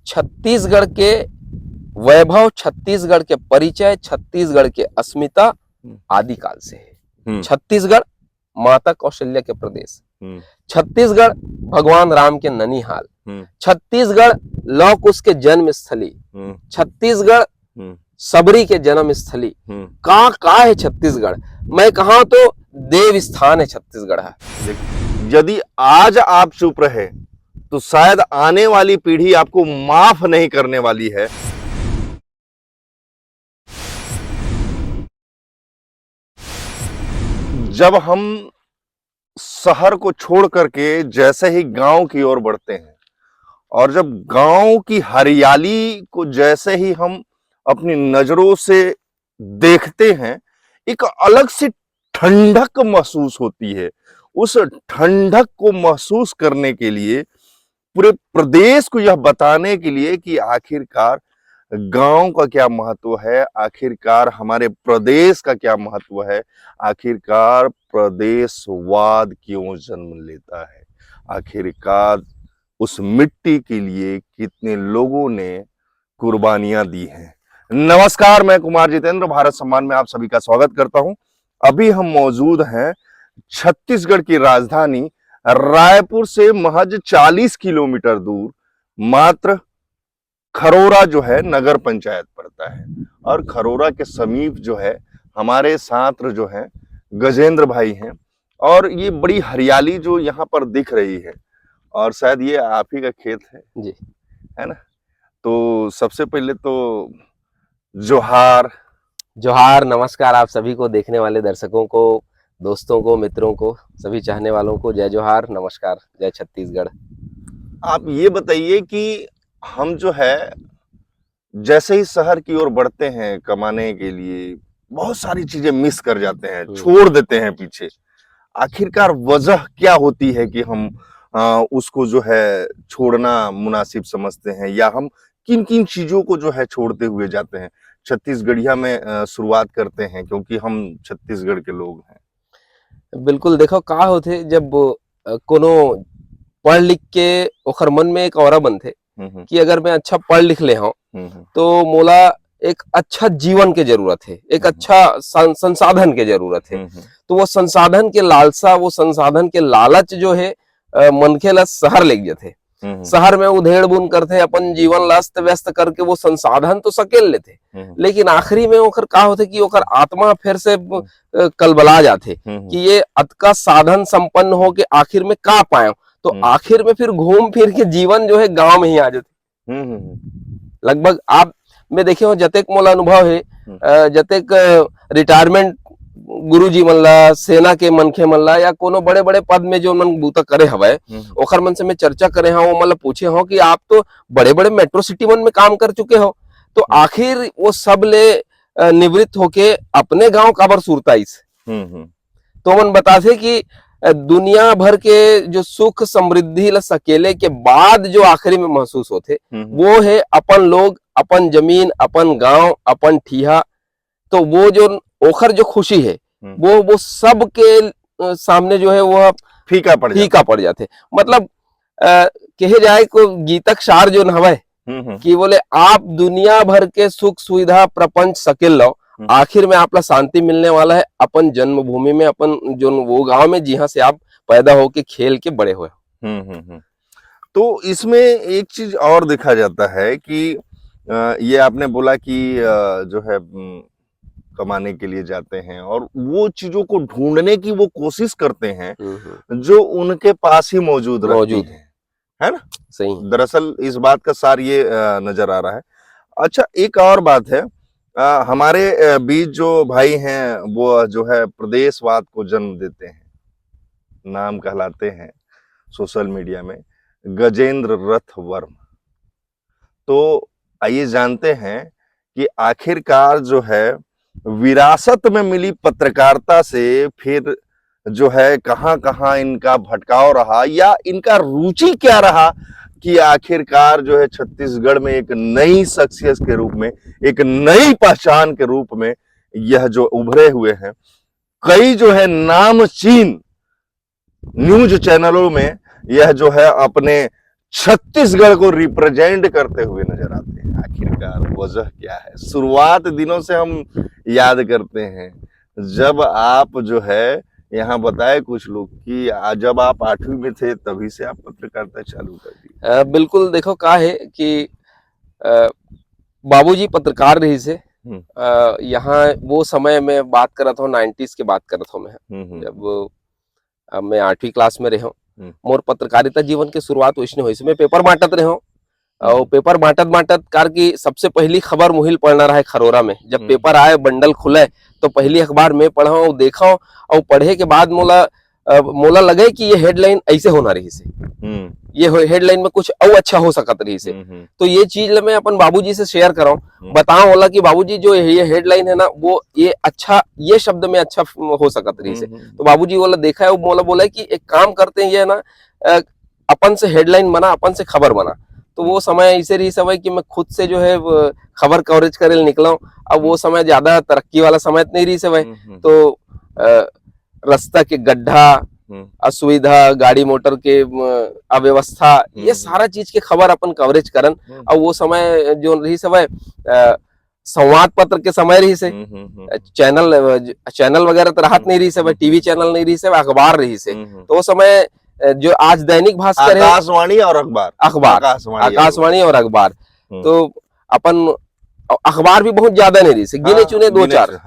छत्तीसगढ़ के वैभव, छत्तीसगढ़ के परिचय, छत्तीसगढ़ के अस्मिता आदिकाल से है। छत्तीसगढ़ माता कौशल्या के प्रदेश, छत्तीसगढ़ भगवान राम के ननिहाल, छत्तीसगढ़ लौह कुश के जन्म स्थली, छत्तीसगढ़ सबरी के जन्म स्थली। का है छत्तीसगढ़? मैं कहा तो देव स्थान है छत्तीसगढ़ है। यदि आज आप चुप रहे तो शायद आने वाली पीढ़ी आपको माफ नहीं करने वाली है। जब हम शहर को छोड़ करके जैसे ही गांव की ओर बढ़ते हैं और जब गांव की हरियाली को जैसे ही हम अपनी नजरों से देखते हैं, एक अलग सी ठंडक महसूस होती है। उस ठंडक को महसूस करने के लिए, पूरे प्रदेश को यह बताने के लिए कि आखिरकार गांव का क्या महत्व है, आखिरकार हमारे प्रदेश का क्या महत्व है, आखिरकार प्रदेशवाद क्यों जन्म लेता है, आखिरकार उस मिट्टी के लिए कितने लोगों ने कुर्बानियां दी हैं। नमस्कार, मैं कुमार जितेंद्र भारत सम्मान में आप सभी का स्वागत करता हूं। अभी हम मौजूद हैं छत्तीसगढ़ की राजधानी रायपुर से महज 40 किलोमीटर दूर मात्र खरोरा जो है नगर पंचायत पड़ता है। और खरोरा के समीप जो है हमारे साथ जो है गजेंद्र भाई हैं, और ये बड़ी हरियाली जो यहाँ पर दिख रही है, और शायद ये आप ही का खेत है जी, है ना। तो सबसे पहले तो जोहार। जोहार, नमस्कार आप सभी को, देखने वाले दर्शकों को, दोस्तों को, मित्रों को, सभी चाहने वालों को जय जोहार, नमस्कार, जय छत्तीसगढ़। आप ये बताइए कि हम जो है जैसे ही शहर की ओर बढ़ते हैं कमाने के लिए, बहुत सारी चीजें मिस कर जाते हैं, छोड़ देते हैं पीछे। आखिरकार वजह क्या होती है कि हम उसको जो है छोड़ना मुनासिब समझते हैं, या हम किन किन चीजों को जो है छोड़ते हुए जाते हैं? छत्तीसगढ़िया में शुरुआत करते हैं क्योंकि हम छत्तीसगढ़ के लोग हैं। बिल्कुल, देखो का होते जब कोनो पढ़ लिख के ओखर मन में एक और बनथे कि अगर मैं अच्छा पढ़ लिख ले हूं तो मोला एक अच्छा जीवन के जरूरत है, एक अच्छा संसाधन के जरूरत है। तो वो संसाधन के लालसा, वो संसाधन के लालच जो है मनखे ला शहर ले जाते। शहर में उधेड़ बुन करते, अपन जीवन ला अस्त व्यस्त करके वो संसाधन तो सकेल लेते, लेकिन आखिरी में ओकर का होते कि ओकर आत्मा फिर से कलबला जाते कि ये अतका साधन संपन्न हो के आखिर में का पाए। तो आखिर में फिर घूम फिर के जीवन जो है गांव में ही आ जाते। लगभग आप में देखे हो जतेक मोला अनुभव है, जतेक रिटायरमेंट गुरुजी मन ला, सेना के मनखे मन ला, या कोनो बड़े बड़े पद में जो मन बूता करे हवय, ओखर मन से मैं चर्चा करे हूं, वो मतलब पूछे हो कि आप तो बड़े बड़े मेट्रो सिटी मन में काम कर चुके हो, तो आखिर वो सब ले निवृत्त होके अपने गांव काबर सुरताइस। तो मन बताते कि दुनिया भर के जो सुख समृद्धि ला सकेले के बाद जो आखिरी में महसूस होते, वो है अपन लोग, अपन जमीन, अपन गांव, अपन ठिया। तो वो जो ओखर जो खुशी है वो सब के सामने जो है वो फीका पड़ जाते। मतलब कहे जाए को गीतक सार जो हवय कि बोले आप दुनिया भर के सुख सुविधा प्रपंच सकेल लो, आखिर में आपला शांति मिलने वाला है अपन जन्मभूमि में, अपन जो वो गांव में जहां से आप पैदा होके खेल के बड़े हुए। तो इसमें एक चीज और देखा जाता है कि ये आपने बोला कि जो है कमाने के लिए जाते हैं और वो चीजों को ढूंढने की वो कोशिश करते हैं जो उनके पास ही मौजूद है ना। सही, दरअसल इस बात का सार ये नजर आ रहा है। अच्छा, एक और बात है, हमारे बीच जो भाई हैं वो जो है प्रदेशवाद को जन्म देते हैं, नाम कहलाते हैं सोशल मीडिया में गजेंद्र रथ वर्म। तो आइए जानते हैं कि आखिरकार जो है विरासत में मिली पत्रकारिता से फिर जो है कहां कहां इनका भटकाव रहा, या इनका रुचि क्या रहा कि आखिरकार जो है छत्तीसगढ़ में एक नई शख्सियत के रूप में, एक नई पहचान के रूप में यह जो उभरे हुए हैं। कई जो है नामचीन न्यूज चैनलों में यह जो है अपने छत्तीसगढ़ को रिप्रेजेंट करते हुए नजर आते हैं। आखिरकार वजह क्या है? शुरुआत दिनों से हम याद करते हैं, जब आप जो है यहाँ बताए कुछ लोग कि जब आप 8वीं में थे तभी से आप पत्रकारिता चालू कर दी। बिल्कुल देखो का है कि बाबूजी पत्रकार रही से यहाँ वो समय में बात करत हूँ 90s की बात करत हूँ मैं, जब मैं 8वीं क्लास में रहा मोर पत्रकारिता जीवन की शुरुआत वैसने हुई से मैं पेपर बांटत रहा और पेपर बांटत कार की सबसे पहली खबर मुहिल पढ़ना रहा है खरोरा में। जब पेपर आए बंडल खुले तो पहली अखबार में पढ़ा और देखा और पढ़े के बाद मोला लगे कि ये हेडलाइन ऐसे होना रही से, ये हेडलाइन में कुछ और अच्छा हो सकत रही से। तो ये चीज मैं अपन बाबूजी से शेयर कराऊं, बताऊं होला कि बाबूजी जो ये हेडलाइन है ना वो ये अच्छा, ये शब्द में अच्छा हो सकत रही से। तो बाबूजी वाला देखा है वो मोला बोला कि एक काम करते हैं ये ना अपन से हेडलाइन बना, अपन से खबर बना। तो वो समय ऐसे रही समय कि मैं खुद से जो है खबर कवरेज करे निकला। अब वो समय ज्यादा तरक्की वाला समय नहीं रही समय, तो रास्ता के गड्ढा, असुविधा, गाड़ी मोटर के अव्यवस्था, ये सारा चीज के खबर अपन कवरेज करन। और वो समय जो रही समय संवाद पत्र के समय रही से, चैनल वगैरह तो राहत नहीं रही से, टीवी चैनल नहीं रही से, अखबार रही से। तो वो समय जो आज दैनिक भास्कर है, आकाशवाणी और अखबार, आकाशवाणी और अखबार, तो अपन अखबार भी बहुत ज्यादा नहीं रही से, गिने चुने 2-4।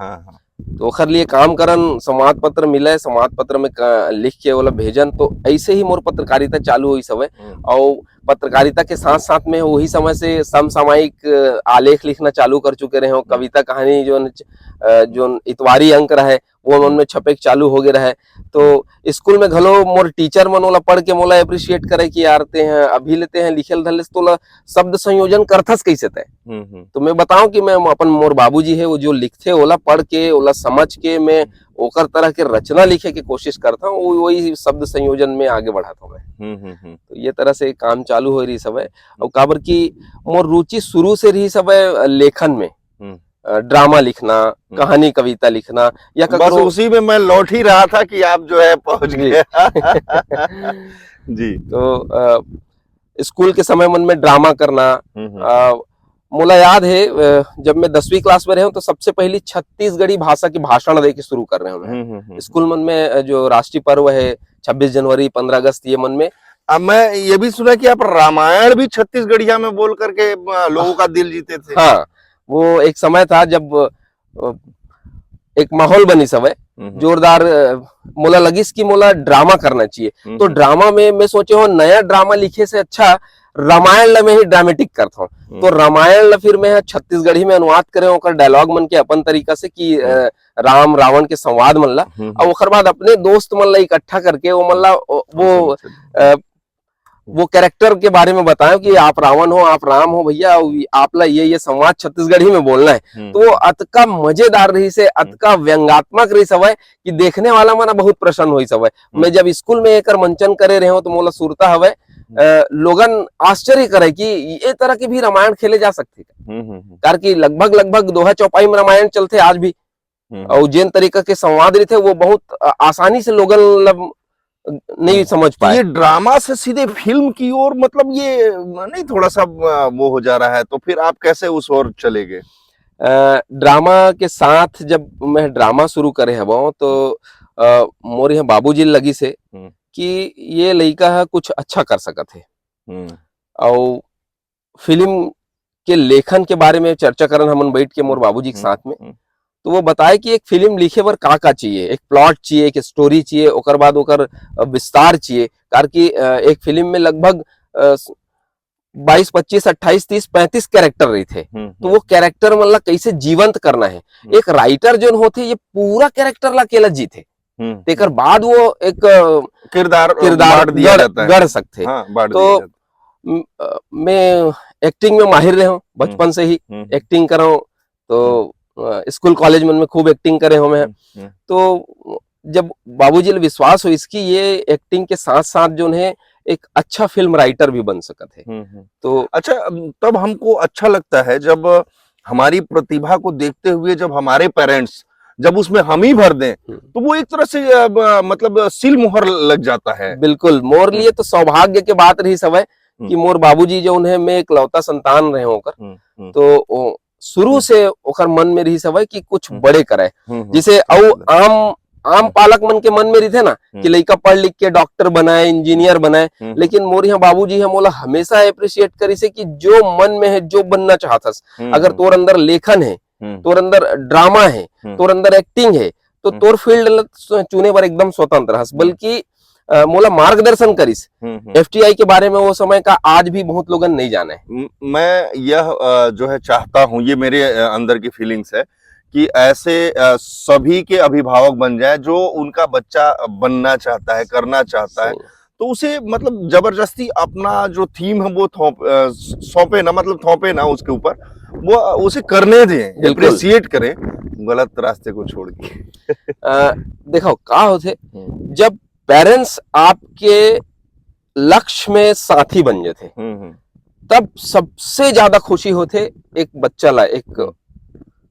तो ओखर लिए काम करन, समाज पत्र मिले, समाज पत्र में लिख के वाला भेजन। तो ऐसे ही मोर पत्रकारिता चालू हुई समय। और पत्रकारिता के साथ साथ में वही समय से समसामयिक आलेख लिखना चालू कर चुके रहे हो। कविता कहानी जो इतवारी अंक रहे वो उनमें छपे चालू हो गए रहे। तो स्कूल में घलो मोर टीचर मन ओला पढ़ के मोला अप्रिशिएट करे कि यार ते हैं अभी लेते हैं लिखेल धलेस तो शब्द संयोजन करथस कैसे ते। तो मैं बताऊं कि मैं अपन मोर बाबूजी है वो जो लिखते ओला पढ़ के ओला समझ के मैं ओकर तरह के रचना लिखे की कोशिश करता हूँ, वही शब्द संयोजन में आगे बढ़ाता हूँ मैं। तो ये तरह से काम चालू हो रही सब है। और काबर की मोर रुचि शुरू से रही सब है लेखन में, ड्रामा लिखना, कहानी कविता लिखना, या बस उसी में मैं लौट ही रहा था कि आप जो है पहुंच गए। जी। तो स्कूल के समय मन में ड्रामा करना, मोला याद है जब मैं 10वीं क्लास में रहा तो सबसे पहली छत्तीसगढ़ी भाषा की भाषण दे के शुरू कर रहे हैं स्कूल मन में। जो राष्ट्रीय पर्व है 26 जनवरी 15 अगस्त, ये मन में अब मैं ये भी सुना कि आप रामायण भी छत्तीसगढ़िया में बोल करके लोगों का दिल जीते थे। हाँ, वो एक समय था जब एक माहौल बनी सब है जोरदार, मोला लगिस कि मोला ड्रामा करना चाहिए। तो ड्रामा में मैं सोचे हो नया ड्रामा लिखे से अच्छा रामायण ला में ही ड्रामेटिक करता हूँ। तो रामायण ला फिर मैं छत्तीसगढ़ी में अनुवाद करे, ओकर डायलॉग मन के अपन तरीका से कि राम रावण के संवाद मन ला, और ओकर बाद अपने दोस्त मन ला इकट्ठा करके वो मन ला वो कैरेक्टर के बारे में बताएं कि आप रावण हो, आप राम हो भैया, आप ला ये संवाद छत्तीसगढ़ी में बोलना है। तो वो अतका मजेदार रही से, अतका व्यंगात्मक रही सब है कि देखने वाला मना बहुत प्रसन्न हुई सब है। मैं जब स्कूल में एक मंचन करे रहे हो तो मोला सुरता हवे लोगन आश्चर्य करे कि ये तरह के भी रामायण खेले जा सकते कार की लगभग दोहा चौपाई में रामायण चलते आज भी। और जिन तरीका के संवाद रहते वो बहुत आसानी से लोगन नहीं समझ पाए। ये ड्रामा से सीधे फिल्म की ओर मतलब ये नहीं थोड़ा सा वो हो जा रहा है, तो फिर आप कैसे उस ओर चले गए? ड्रामा के साथ जब मैं ड्रामा शुरू करे हब तो मोर यहाँ बाबूजी लगी से कि ये लड़का है कुछ अच्छा कर सकत है। और फिल्म के लेखन के बारे में चर्चा करन हमन बैठ के मोर बाबूजी के साथ में। तो वो बताए कि एक फिल्म लिखे बर का चाहिए, एक प्लॉट चाहिए, एक स्टोरी चाहिए, ओकर बाद ओकर विस्तार चाहिए। कार की एक फिल्म में लगभग 22, 25, 28, 30, 35 कैरेक्टर रही थे। तो वो कैरेक्टर मतलब कैसे जीवंत करना है। एक राइटर जो होते ये पूरा कैरेक्टर ला अकेला जीते, तेकर बाद वो एक किरदार गढ़ सकते। तो मैं एक्टिंग में माहिर रहा हूँ बचपन से ही, एक्टिंग कर रहा हूँ। तो स्कूल कॉलेज में खूब एक्टिंग करे हो मैं। तो जब बाबूजी ने विश्वास हो इसकी ये एक्टिंग के साथ साथ जो है एक अच्छा फिल्म राइटर भी बन सकते है। तो अच्छा, तब हमको अच्छा लगता है जब हमारी प्रतिभा को देखते हुए जब हमारे पेरेंट्स जब उसमें हम ही भर दें तो वो एक तरह से मतलब सील मुहर लग जाता है। बिल्कुल, मोर लिए तो सौभाग्य के बात रही सब है कि मोर बाबूजी जो उन्हें मैं इकलौता संतान रहे होकर, तो शुरू से ओकर मन में रही सब कि कुछ बड़े करे, जिसे आम आम पालक मन के मन में रही थे ना कि लड़का पढ़ लिख के डॉक्टर बनाए, इंजीनियर बनाए। लेकिन मोर यहाँ बाबूजी है मोला हमेशा अप्रिशिएट करी से कि जो मन में है, जो बनना चाहतस, अगर तोर अंदर लेखन है, तोर अंदर ड्रामा है, तोर अंदर एक्टिंग है, तो तोर फील्ड चुने पर एकदम स्वतंत्र हस। बल्कि मोला मार्गदर्शन करिस एफटीआई के बारे में, वो समय का आज भी बहुत लोगन नहीं जाने। मैं यह जो है चाहता हूँ, ये मेरे अंदर की फीलिंग्स है कि ऐसे सभी के अभिभावक बन जाए जो उनका बच्चा बनना चाहता है, करना चाहता है, तो उसे मतलब जबरदस्ती अपना जो थीम है वो सौंपे ना, मतलब थोपे ना उसके ऊपर, वो उसे करने दें, अप्रिशिएट करें, गलत रास्ते को छोड़ के। देखो का होते, जब पेरेंट्स आपके लक्ष्य में साथी बन जाते, तब सबसे ज्यादा खुशी होते एक बच्चा ला। एक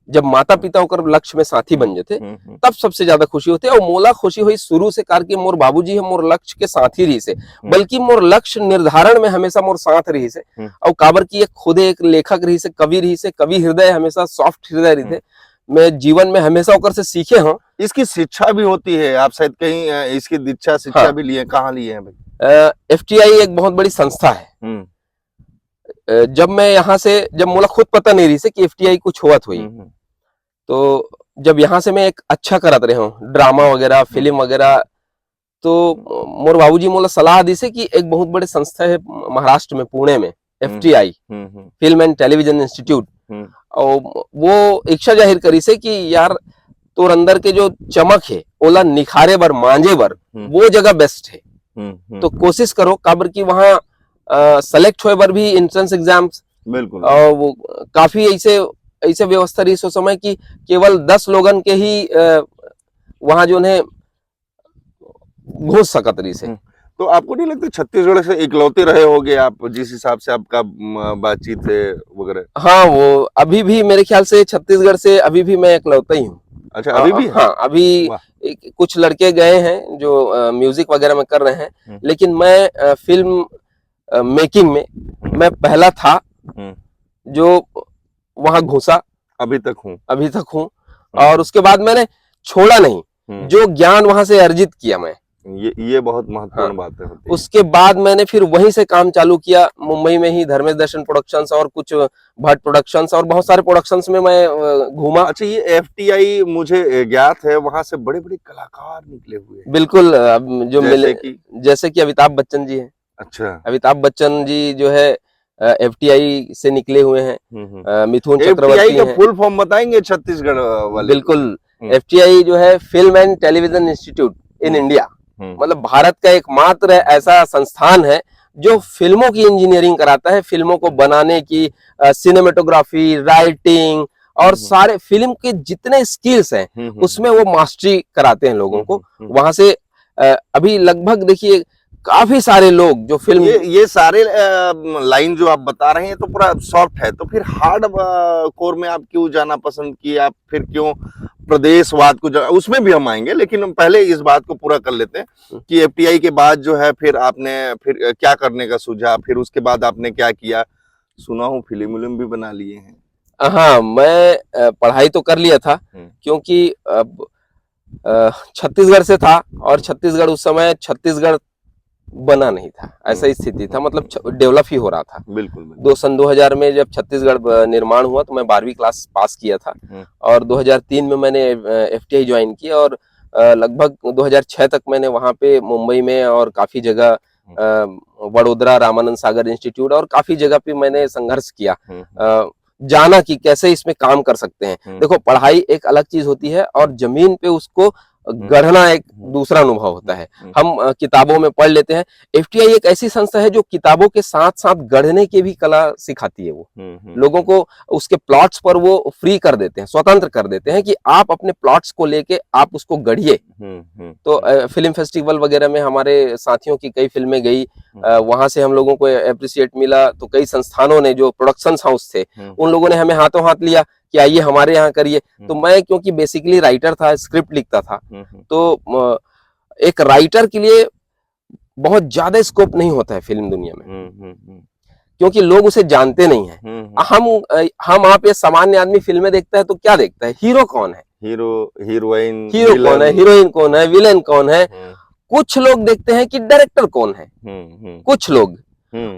जब माता पिता होकर लक्ष्य में साथी बन जाते, तब सबसे ज्यादा खुशी होती है। और मोला खुशी हुई शुरू से कार के मोर बाबूजी है मोर लक्ष्य के साथी रही से, बल्कि मोर लक्ष्य निर्धारण में हमेशा मोर साथ रही से। और काबर की एक खुद एक लेखक रही से, कवि रही से, कवि हृदय हमेशा सॉफ्ट हृदय रही थे। मैं जीवन में हमेशा ओकर से सीखे हूँ। इसकी शिक्षा भी होती है, आप शायद कहीं इसकी दीक्षा शिक्षा भी लिए, कहाँ लिए हैं भाई? एफटीआई एक बहुत बड़ी संस्था है। जब मैं यहाँ से, जब मोला खुद पता नहीं रही से कि एफटीआई कुछ हुआ हुई, तो जब यहाँ से मैं एक अच्छा करत रहे हूँ ड्रामा वगैरह, फिल्म वगैरह, तो मोर बाबूजी मोला सलाह दी से कि एक बहुत बड़े संस्था है महाराष्ट्र में, पुणे में, FTI, film and television institute. और वो इच्छा जाहिर करी से कि यार तोर अंदर के जो चमक है ओला निखारे बर, मांझे बर, वो जगह बेस्ट है, तो कोशिश करो। काबर की वहाँ सेलेक्ट होए बर भी एंट्रेंस एग्जाम्स, बिल्कुल, और वो काफी ऐसे व्यवस्था रही सो समय की केवल 10 लोगन के ही वहां जो है घुस सकत रही से। तो आपको नहीं लगता छत्तीसगढ़ से इकलौते रहे होगे आप, जिस हिसाब से आपका बातचीत है वगैरह? हाँ, वो अभी भी मेरे ख्याल से छत्तीसगढ़ से अभी भी मैं इकलौता ही हूँ। अच्छा, अभी भी? हाँ, अभी कुछ लड़के गए हैं जो म्यूजिक वगैरह में कर रहे हैं, लेकिन मैं फिल्म मेकिंग में मैं पहला था जो वहां घुसा। अभी तक हूँ। और उसके बाद मैंने छोड़ा नहीं, जो ज्ञान वहां से अर्जित किया मैं, ये बहुत महत्वपूर्ण बात है। उसके बाद मैंने फिर वहीं से काम चालू किया, मुंबई में ही धर्मेश दर्शन प्रोडक्शंस और कुछ भट्ट प्रोडक्शंस और बहुत सारे प्रोडक्शंस में मैं घूमा। अच्छा, ये एफटीआई मुझे ज्ञात है, वहां से बड़े बड़े कलाकार निकले हुए हैं। बिल्कुल, जो मिले, जैसे कि अमिताभ बच्चन जी है। अच्छा, अमिताभ बच्चन जी जो है एफटीआई से निकले हुए हैं। मिथुन चक्रवर्ती का फुल फॉर्म बताएंगे छत्तीसगढ़ वाले? बिल्कुल, एफटीआई जो है film and television institute in India, मतलब भारत का एकमात्र ऐसा संस्थान है जो फिल्मों की इंजीनियरिंग कराता है, फिल्मों को बनाने की, सिनेमेटोग्राफी, राइटिंग और सारे फिल्म के जितने स्किल्स हैं उसमें वो मास्टरी कराते हैं लोगों को। वहां से अभी लगभग देखिए काफी सारे लोग जो फिल्म, ये सारे लाइन जो आप बता रहे हैं तो पूरा सॉफ्ट है, तो फिर हार्ड कोर में आप क्यों जाना पसंद किए? आप फिर क्यों प्रदेशवाद को, उसमें भी हम आएंगे, लेकिन पहले इस बात को पूरा कर लेते हैं कि एफटीआई के बाद जो है फिर आपने फिर क्या करने का सूझा, फिर उसके बाद आपने क्या किया? सुना हूँ फिल्म भी बना लिए हैं। हाँ, मैं पढ़ाई तो कर लिया था, क्योंकि छत्तीसगढ़ से था और छत्तीसगढ़ उस समय छत्तीसगढ़ बना नहीं था, ऐसा स्थिति था, मतलब डेवलप ही हो रहा था। बिल्कुल। सन 2000 में जब छत्तीसगढ़ निर्माण हुआ तो मैं 12वीं क्लास पास किया था, और 2003 में मैंने एफटीआई ज्वाइन किया, और लगभग 2006 तक मैंने वहाँ पे मुंबई में और काफी जगह, वडोदरा रामानंद सागर इंस्टीट्यूट और काफी जगह पे मैंने संघर्ष किया, जाना कि कैसे इसमें काम कर सकते हैं। देखो, पढ़ाई एक अलग चीज होती है और जमीन पे उसको गढ़ना एक दूसरा अनुभव होता है। हम किताबों में पढ़ लेते हैं, एफटीआई एक ऐसी संस्था है जो किताबों के साथ साथ गढ़ने की भी कला सिखाती है। वो लोगों को उसके प्लॉट्स पर वो फ्री कर देते हैं, स्वतंत्र कर देते हैं कि आप अपने प्लॉट्स को लेके आप उसको गढ़िए। तो फिल्म फेस्टिवल वगैरह में हमारे साथियों की कई फिल्में गई, वहां से हम लोगों को अप्रिशिएट मिला, तो कई संस्थानों ने, जो प्रोडक्शन हाउस थे, उन लोगों ने हमें हाथों हाथ लिया कि आइए हमारे यहाँ करिए। तो मैं क्योंकि बेसिकली राइटर था, स्क्रिप्ट लिखता था, तो एक राइटर के लिए बहुत ज्यादा स्कोप नहीं होता है फिल्म दुनिया में, क्योंकि लोग उसे जानते नहीं है। हम आप ये सामान्य आदमी फिल्में देखता है तो क्या देखता है, हीरो कौन है, हीरोइन, हीरो कौन है, हीरोइन कौन है, विलेन कौन है। कुछ लोग देखते हैं कि डायरेक्टर कौन है, कुछ लोग,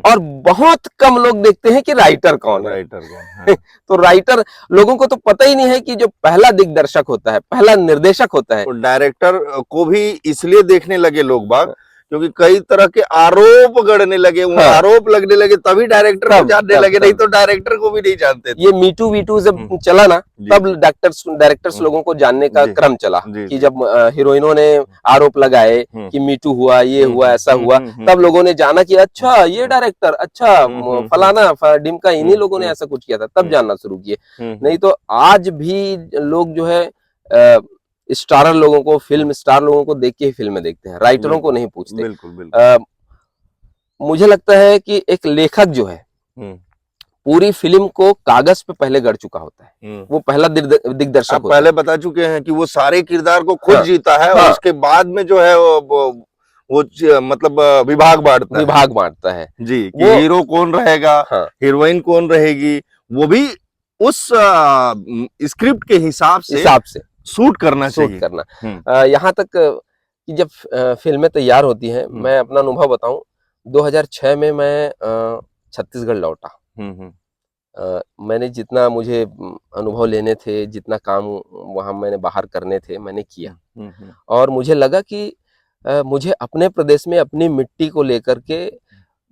और बहुत कम लोग देखते हैं कि राइटर कौन है। तो राइटर लोगों को तो पता ही नहीं है कि जो पहला दिग्दर्शक होता है, पहला निर्देशक होता है। तो डायरेक्टर को भी इसलिए देखने लगे लोग बाग क्योंकि कई तरह के आरोप गढ़ने लगे, आरोप लगने लगे, तभी डायरेक्टर को जानने लगे, नहीं तो डायरेक्टर को भी नहीं जानते थे। ये मीटू वीटू जब चला ना, तब डायरेक्टर्स लोगों को जानने का क्रम चला कि जब हीरोइनों ने आरोप लगाए कि मीटू हुआ, ये हुआ, ऐसा हुआ, तब लोगों ने जाना कि अच्छा ये डायरेक्टर, अच्छा फलाना डिमका, इन्हीं लोगों ने ऐसा कुछ किया था, तब जानना शुरू किए। नहीं तो आज भी लोग जो है स्टारर लोगों को, फिल्म स्टार लोगों को देख के ही फिल्में देखते हैं, राइटरों को नहीं पूछते। बिल्कुल। मुझे लगता है कि एक लेखक जो है पूरी फिल्म को कागज पे पहले गढ़ चुका होता है, वो पहला दिग्दर्शक होता है। पहले बता चुके हैं कि वो सारे किरदार को खुद जीता है, और उसके बाद में जो है वो मतलब विभाग बांटता है जी, कि हीरो कौन रहेगा, हीरोइन कौन रहेगी, वो भी उस स्क्रिप्ट के हिसाब से शूट करना चाहिए। यहाँ तक कि जब फिल्में तैयार होती हैं, मैं अपना अनुभव बताऊं, 2006 में मैं छत्तीसगढ़ लौटा। मैंने जितना मुझे अनुभव लेने थे, जितना काम वहां मैंने बाहर करने थे, मैंने किया। और मुझे लगा कि मुझे अपने प्रदेश में अपनी मिट्टी को लेकर के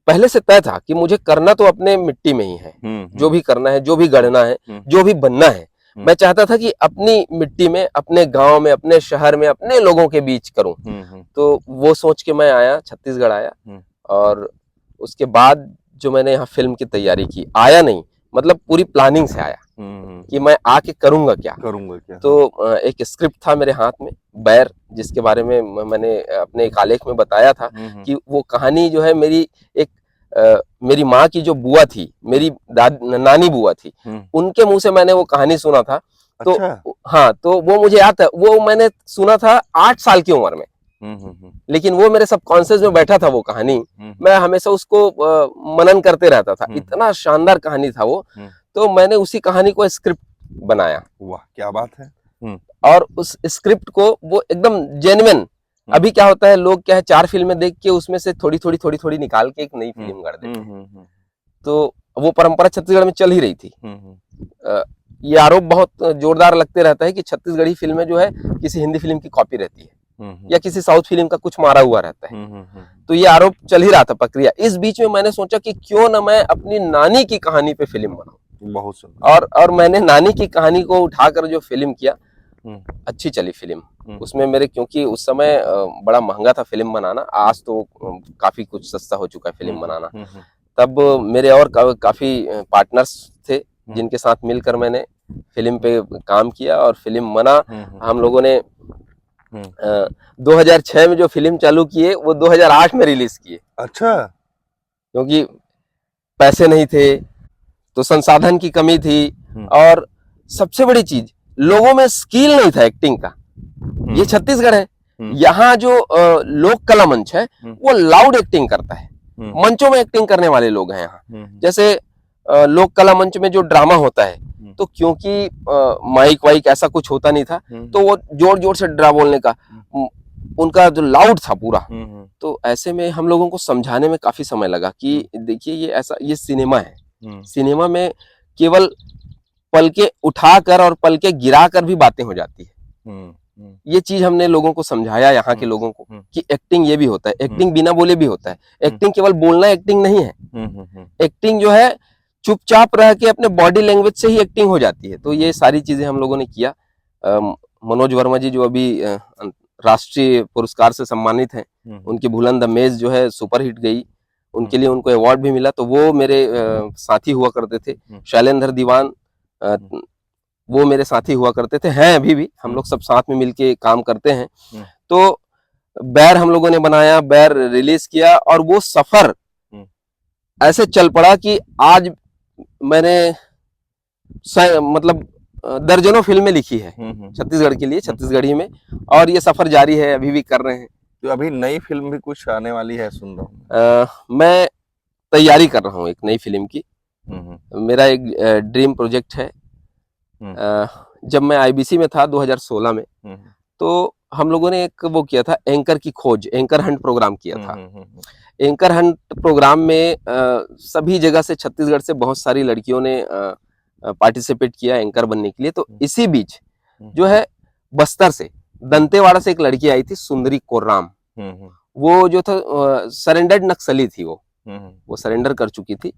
पहले से तय था कि मुझे करना तो अपने मिट्टी में ही है, जो भी करना है, जो भी गढ़ना है, जो भी बनना है। मैं चाहता था कि अपनी मिट्टी में, अपने गांव में, अपने शहर में, अपने लोगों के बीच करूं। तो वो सोच के मैं आया, छत्तीसगढ़ आया, और उसके बाद जो मैंने यहाँ फिल्म की तैयारी की, आया नहीं मतलब पूरी प्लानिंग से आया कि मैं आके करूंगा क्या। तो एक स्क्रिप्ट था मेरे हाथ में, बैर, जिसके बारे में मैंने अपने एक आलेख में बताया था कि वो कहानी जो है मेरी माँ की जो बुआ थी, मेरी नानी बुआ थी, उनके मुंह से मैंने वो कहानी सुना था। तो हाँ, तो वो मुझे याद है, वो मैंने सुना था 8 साल की उम्र में, लेकिन वो मेरे सबकॉन्शियस में बैठा था वो कहानी। मैं हमेशा उसको मनन करते रहता था, इतना शानदार कहानी था वो। तो मैंने उसी कहानी को स्क्रिप्ट बनाया। वाह, क्या बात है। और उस स्क्रिप्ट को वो एकदम जेन्युइन, अभी क्या होता है, लोग क्या है, 4 फिल्में देख के उसमें से थोड़ी थोड़ी निकाल के एक नई फिल्म गढ़ देते हैं। तो वो परंपरा छत्तीसगढ़ में चल ही रही थी। ये आरोप बहुत जोरदार लगते रहता है कि छत्तीसगढ़ी फिल्में जो है किसी हिंदी फिल्म की कॉपी रहती है, या किसी साउथ फिल्म का कुछ मारा हुआ रहता है। तो ये आरोप चल ही रहा था प्रक्रिया। इस बीच में मैंने सोचा कि क्यों ना मैं अपनी नानी की कहानी पे फिल्म बनाऊं। बहुत सुंदर। और मैंने नानी की कहानी को उठाकर जो फिल्म किया, अच्छी चली फिल्म। उसमें मेरे, क्योंकि उस समय बड़ा महंगा था फिल्म बनाना, आज तो काफी कुछ सस्ता हो चुका है फिल्म बनाना। तब मेरे और काफी पार्टनर्स थे जिनके साथ मिलकर मैंने फिल्म पे काम किया, और फिल्म बना। हम लोगों ने 2006 में जो फिल्म चालू किए, वो 2008 में रिलीज किए। अच्छा। क्योंकि पैसे नहीं थे, तो संसाधन की कमी थी, और सबसे बड़ी चीज, लोगों में स्किल नहीं था एक्टिंग का। ये छत्तीसगढ़ है, यहाँ जो लोक कला मंच है वो लाउड एक्टिंग करता है, मंचों में एक्टिंग करने वाले लोग हैं यहाँ। जैसे लोक कला मंच में जो ड्रामा होता है, तो क्योंकि माइक वाइक ऐसा कुछ होता नहीं था, तो वो जोर जोर से ड्रा बोलने का, उनका जो लाउड था पूरा। तो ऐसे में हम लोगों को समझाने में काफी समय लगा कि देखिए ये ऐसा, ये सिनेमा है, सिनेमा में केवल पलके उठाकर और पलके गिराकर भी बातें हो जाती है। ये चीज हमने लोगों को समझाया, यहाँ के लोगों को, कि एक्टिंग ये भी होता है, एक्टिंग बिना बोले भी होता है, एक्टिंग केवल बोलना एक्टिंग नहीं है। एक्टिंग जो है चुपचाप रह के अपने बॉडी लैंग्वेज से ही एक्टिंग हो जाती है। तो ये सारी चीजें हम लोगों ने किया। मनोज वर्मा जी जो अभी राष्ट्रीय पुरस्कार से सम्मानित हैं, उनकी भूलन द मेज जो है सुपरहिट गई, उनके लिए उनको अवार्ड भी मिला। तो वो मेरे साथी हुआ करते थे। शैलेंद्र दीवान, वो मेरे साथी हुआ करते थे, हैं अभी भी, हम लोग सब साथ में मिलके काम करते हैं। तो बैर हम लोगों ने बनाया, बैर रिलीज किया, और वो सफर ऐसे चल पड़ा कि आज मैंने मतलब दर्जनों फिल्में लिखी है छत्तीसगढ़ के लिए, छत्तीसगढ़ी में, और ये सफर जारी है, अभी भी कर रहे हैं। तो अभी नई फिल्म भी कुछ आने वाली है सुन रहा हूँ। मैं तैयारी कर रहा हूँ एक नई फिल्म की। मेरा एक ड्रीम प्रोजेक्ट है। जब मैं आईबीसी में था 2016 में, तो हम लोगों ने एक वो किया था, एंकर की खोज, एंकर हंट प्रोग्राम किया था। एंकर हंट प्रोग्राम में सभी जगह से, छत्तीसगढ़ से बहुत सारी लड़कियों ने पार्टिसिपेट किया एंकर बनने के लिए। तो इसी बीच जो है बस्तर से, दंतेवाड़ा से एक लड़की आई थी, सुंदरी कोर्राम। वो जो था सरेंडर्ड नक्सली थी, वो सरेंडर कर चुकी थी।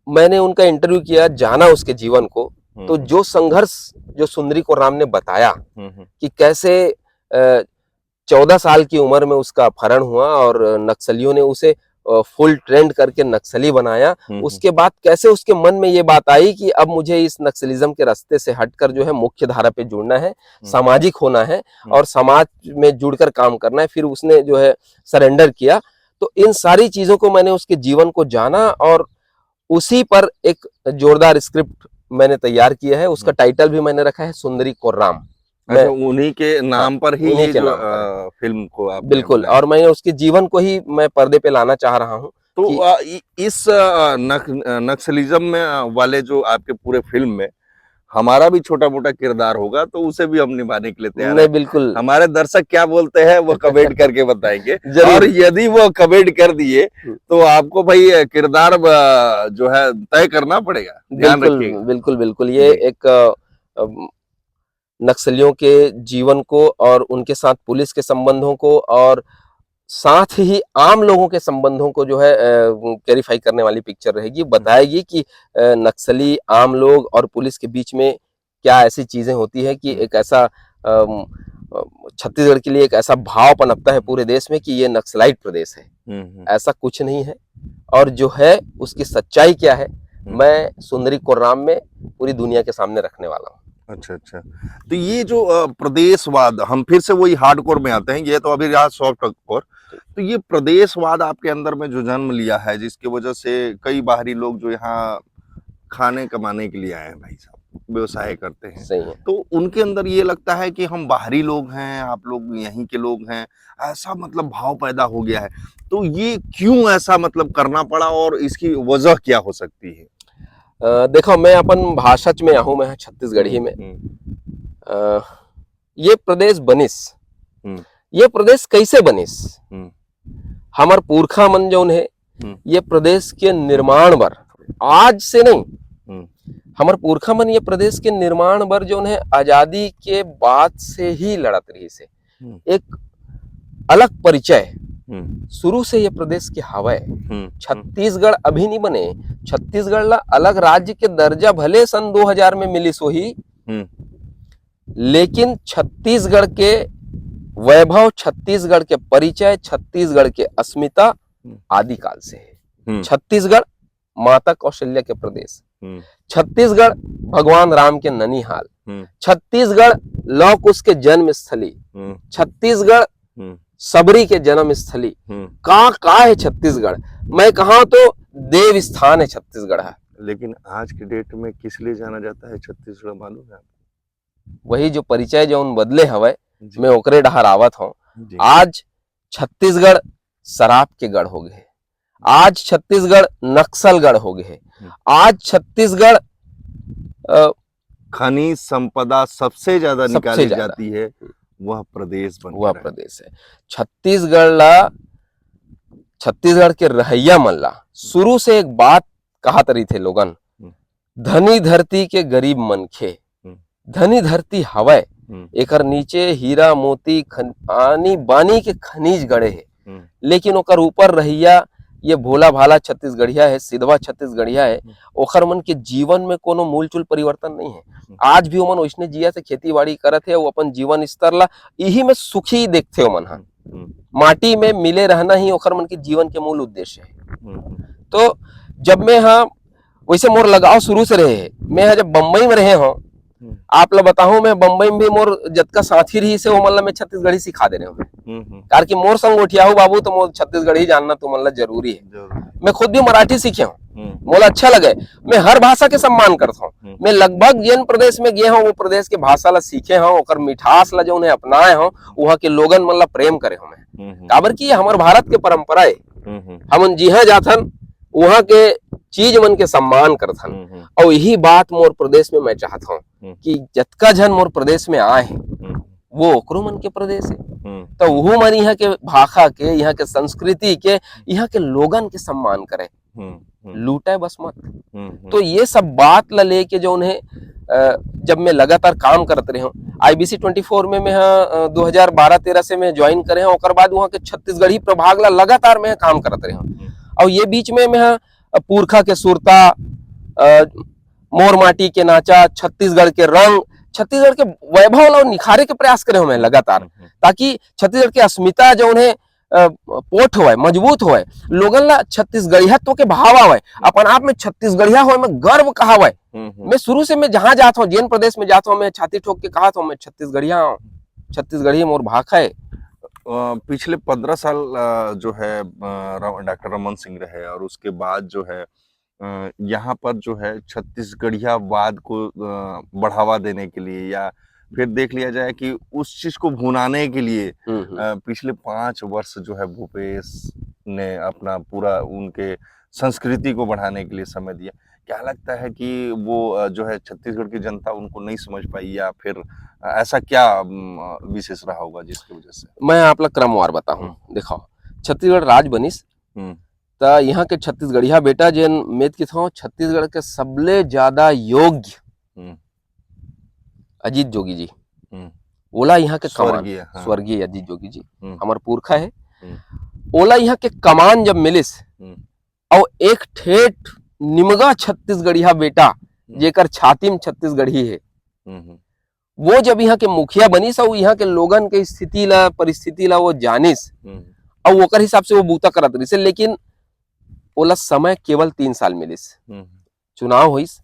मैंने उनका इंटरव्यू किया, जाना उसके जीवन को। तो जो संघर्ष जो सुंदरी कोर्राम ने बताया कि कैसे 14 साल की उम्र में उसका अपहरण हुआ और नक्सलियों ने उसे फुल ट्रेंड करके नक्सली बनाया। उसके बाद कैसे उसके मन में ये बात आई कि अब मुझे इस नक्सलिज्म के रास्ते से हटकर जो है मुख्य धारा पे जुड़ना है, सामाजिक होना है और समाज में जुड़कर काम करना है। फिर उसने जो है सरेंडर किया। तो इन सारी चीजों को मैंने उसके जीवन को जाना और उसी पर एक जोरदार स्क्रिप्ट मैंने तैयार किया है। उसका टाइटल भी मैंने रखा है सुंदरी कोर्राम। अच्छा, उन्हीं के नाम पर ही ये जो फिल्म को आप बिल्कुल, और मैं उसके जीवन को ही मैं पर्दे पे लाना चाह रहा हूँ। तो इस नक्सलिज्म में वाले जो आपके पूरे फिल्म में हमारा भी छोटा मोटा किरदार होगा, तो उसे भी हम निभाने के लिए तैयार हैं। बिल्कुल। हमारे दर्शक क्या बोलते हैं वो कमेंट करके बताएंगे। और यदि वो कमेंट कर दिए तो आपको भाई किरदार जो है तय करना पड़ेगा, ध्यान रखिएगा। बिल्कुल बिल्कुल। ये एक नक्सलियों के जीवन को और उनके साथ पुलिस के संबंधों को और साथ ही आम लोगों के संबंधों को जो है क्लैरिफाई करने वाली पिक्चर रहेगी। बताएगी कि नक्सली, आम लोग और पुलिस के बीच में क्या ऐसी चीजें होती है कि एक ऐसा छत्तीसगढ़ के लिए एक ऐसा भाव पनपता है पूरे देश में कि ये नक्सलाइट प्रदेश है। ऐसा कुछ नहीं है, और जो है उसकी सच्चाई क्या है मैं सुंदरी कोर्राम में पूरी दुनिया के सामने रखने वाला हूँ। अच्छा अच्छा। तो ये जो प्रदेशवाद, हम फिर से वही हार्डकोर में आते हैं, ये तो अभी रहा सॉफ्ट कोर। तो ये प्रदेशवाद आपके अंदर में जो जन्म लिया है, जिसकी वजह से कई बाहरी लोग जो यहाँ खाने कमाने के लिए आए हैं, भाई साहब व्यवसाय करते हैं। सही है। तो उनके अंदर ये लगता है कि हम बाहरी लोग हैं, आप लोग यहीं के लोग हैं, ऐसा मतलब भाव पैदा हो गया है। तो ये क्यों ऐसा मतलब करना पड़ा और इसकी वजह क्या हो सकती है? देखो, मैं अपन भाषा में आहूँ, मैं छत्तीसगढ़ी में। ये प्रदेश बनिस, ये प्रदेश कैसे बनिस? हमार पुरखा मन जौन है ये प्रदेश के निर्माण बर, आज से नहीं, हमार पुरखा मन ये प्रदेश के निर्माण बर जौन है आजादी के बाद से ही लड़त रही से। एक अलग परिचय शुरू से ये प्रदेश के हवा है। छत्तीसगढ़ अभी नहीं बने, छत्तीसगढ़ ला अलग राज्य के दर्जा भले सन 2000 में मिली सोही, लेकिन छत्तीसगढ़ के वैभव, छत्तीसगढ़ के परिचय, छत्तीसगढ़ के अस्मिता आदिकाल से है। छत्तीसगढ़ माता कौशल्या के प्रदेश, छत्तीसगढ़ भगवान राम के ननिहाल, छत्तीसगढ़ लौह कुश के जन्म स्थली, छत्तीसगढ़ सबरी के जन्म स्थली। का है छत्तीसगढ़? मैं कहा तो देव स्थान है छत्तीसगढ़ है। लेकिन आज के डेट में किस लिए जाना जाता है छत्तीसगढ़, मालूम है? वही जो परिचय जो उन बदले हवे, मैं ओकरे डहर आवत हूँ। आज छत्तीसगढ़ शराब के गढ़ हो गए, आज छत्तीसगढ़ नक्सल गढ़ हो गए, आज छत्तीसगढ़ खनिज संपदा सबसे ज्यादा निकाली जाती है, वह प्रदेश बन वह प्रदेश है। छत्तीसगढ़ के रहैया मन ला शुरू से एक बात कहा तरी थे लोगन, धनी धरती के गरीब मनखे, धनी धरती हवय, एकर नीचे हीरा मोती आनी बानी के खनिज गड़े है, लेकिन ओकर ऊपर रहैया ये भोला भाला छत्तीसगढ़िया है, सिधवा छत्तीसगढ़िया है। ओखर मन के जीवन में कोनो मूलचूल परिवर्तन नहीं है। आज भी ओमन वैसने जिया से खेती बाड़ी करत है, वो अपन जीवन स्तर ला यही में सुखी देखते ओमन हा। माटी में मिले रहना ही ओखर मन के जीवन के मूल उद्देश्य है। तो जब मैं हाँ वैसे मोर लगाव शुरू से रहे, मैं जब बम्बई में रहे हूँ आप ला बताऊं मैं बम्बई में भी मोर जतका साथी रही से वो मतलब मैं छत्तीसगढ़ी सिखा दे रहे हूँ कार की मोर संग उठिया हूँ बाबू तो मोर छत्तीसगढ़ी जानना तो मतलब जरूरी है। मैं खुद भी मराठी सीखे हूँ, मोला अच्छा लगे। मैं हर भाषा के सम्मान करता हूँ। मैं लगभग जिन प्रदेश में गए हूँ वो प्रदेश के भाषा ला सीखे हूँ, ओकर मिठास ला जो उन्हें अपनाए हूँ, वहाँ के लोगन मतलब प्रेम करे हूँ मैं। काबर की हमारे भारत के परंपरा है, हम जिहा जाथन वहाँ के चीज मन के सम्मान करथन। और यही बात मोर प्रदेश में मैं चाहता हूँ कि जतका जन मोर प्रदेश में आए हैं वो ओकरो मन के प्रदेश है, तो वो मन यहाँ के भाषा के, यहाँ के संस्कृति के, यहाँ के लोगन के सम्मान करे, लूटे बस मत। तो ये सब बात ला लेके जो उन्हें जब मैं लगातार काम करते रहे हूँ IBC 24 में मैं 2012-13 से मैं ज्वाइन करे हूँ, और बाद वहाँ के छत्तीसगढ़ी प्रभाग ला लगातार मैं काम करते रहे हूँ। और ये बीच में मैं पुरखा के सुरता, मोर माटी के नाचा, छत्तीसगढ़ के रंग, छत्तीसगढ़ के वैभव ला निखारे के प्रयास करे हूँ मैं लगातार, ताकि छत्तीसगढ़ की अस्मिता जो उन्हें पोठ होए, मजबूत होए, लोगन ला छत्तीसगढ़ियत्व के भाव आवे, अपन आप में छत्तीसगढ़िया होए में गर्व कहावे। मैं शुरू से मैं जहां जाता हूँ, जिन प्रदेश में जाता हूँ, मैं छाती ठोक के कहा था मैं छत्तीसगढ़िया हूँ, छत्तीसगढ़ी मोर भाषा है। पिछले 15 साल जो है डॉक्टर रमन सिंह रहे, और उसके बाद जो है यहाँ पर जो है छत्तीसगढ़ियावाद को बढ़ावा देने के लिए, या फिर देख लिया जाए कि उस चीज को भुनाने के लिए पिछले 5 वर्ष जो है भूपेश ने अपना पूरा उनके संस्कृति को बढ़ाने के लिए समय दिया। क्या लगता है कि वो जो है छत्तीसगढ़ की जनता उनको नहीं समझ पाई, या फिर ऐसा क्या विशेष रहा होगा जिसकी वजह से? मैं आप लोग क्रमवार बताऊं। देखो छत्तीसगढ़ राज बनिस ता यहाँ के छत्तीसगढ़िया बेटा जेन मेद की था छत्तीसगढ़ के सबले ज्यादा योग्य अजीत जोगी जी, ओला यहाँ के कमान, स्वर्गीय अजीत जोगी जी हमार पुरखा है, ओला यहाँ के कमान जब मिलिस और एक ठेठ निमगा छत्तीसगढ़िया बेटा जेकर छाती में छत्तीसगढ़ी है, वो जब यहाँ के मुखिया बनिस और यहाँ के लोगन के स्थिति ला, परिस्थिति ला वो जानिस और ओकर हिसाब से वो बूता करत रहिस। लेकिन ओला समय केवल 3 साल मिलिस, चुनाव होइस,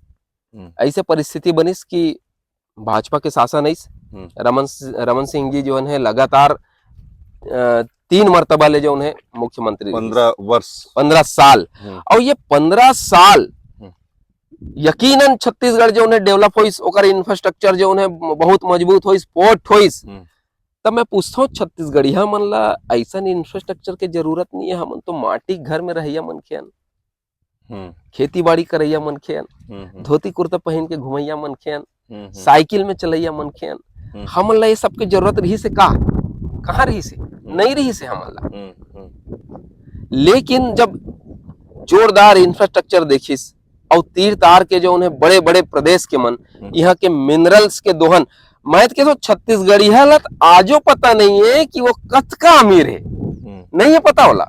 ऐसे परिस्थिति बनिस कि भाजपा के शासन आइस, रमन सिंह जी जो है लगातार 3 मर्तबा ले जो है मुख्यमंत्री, 15 साल, और ये 15 साल यकीनन छत्तीसगढ़ जो है डेवलप होइस, ओकर इंफ्रास्ट्रक्चर जो है बहुत मजबूत होइस, पोर्ट होइस। तब मैं पूछता हूँ छत्तीसगढ़िया मन ला ऐसा इंफ्रास्ट्रक्चर के जरूरत नहीं है, हमन तो माटी घर में रहिया मनखेन, खेती बाड़ी करैया मनखेन, धोती कुर्ता पहन के घुमैया मनखेन, साइकिल में चलैया मनखेन, हमन ला ये सब के जरूरत रही से कहाँ रही से नहीं रही से हमन ला। लेकिन जब जोरदार इंफ्रास्ट्रक्चर देखिस और तीर तार के जो उन्हें बड़े बड़े प्रदेश के मन, यहाँ के मिनरल्स के दोहन, मैं तो छत्तीसगढ़िया ला आजो पता नहीं है कि वो कतका अमीर है, नहीं है पता होला,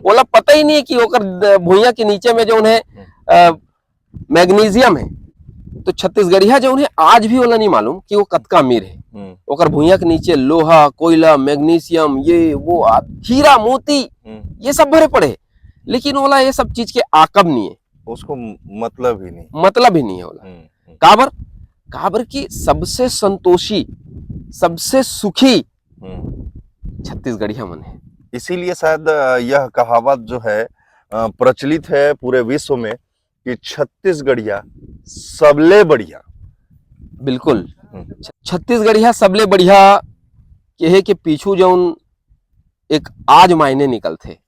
ओला पता ही नहीं है कि ओकर भुइया के नीचे में जो उन्हें मैग्नीशियम है, तो छत्तीसगढ़िया जो उन्हें आज भी ओला नहीं मालूम कि वो कतका अमीर है। ओकर भुइया के नीचे लोहा, कोयला, मैग्नीशियम, ये वो हीरा मोती ये सब भरे पड़े, लेकिन ओला ये सब चीज के आकब नहीं है, उसको मतलब ही नहीं है ओला। काबर की सबसे संतोषी, सबसे सुखी छत्तीसगढ़िया मन है। इसीलिए शायद यह कहावत जो है प्रचलित है पूरे विश्व में कि छत्तीसगढ़िया सबले बढ़िया। बिल्कुल, छत्तीसगढ़िया सबले बढ़िया के के पीछू जौन एक आज मायने निकलते,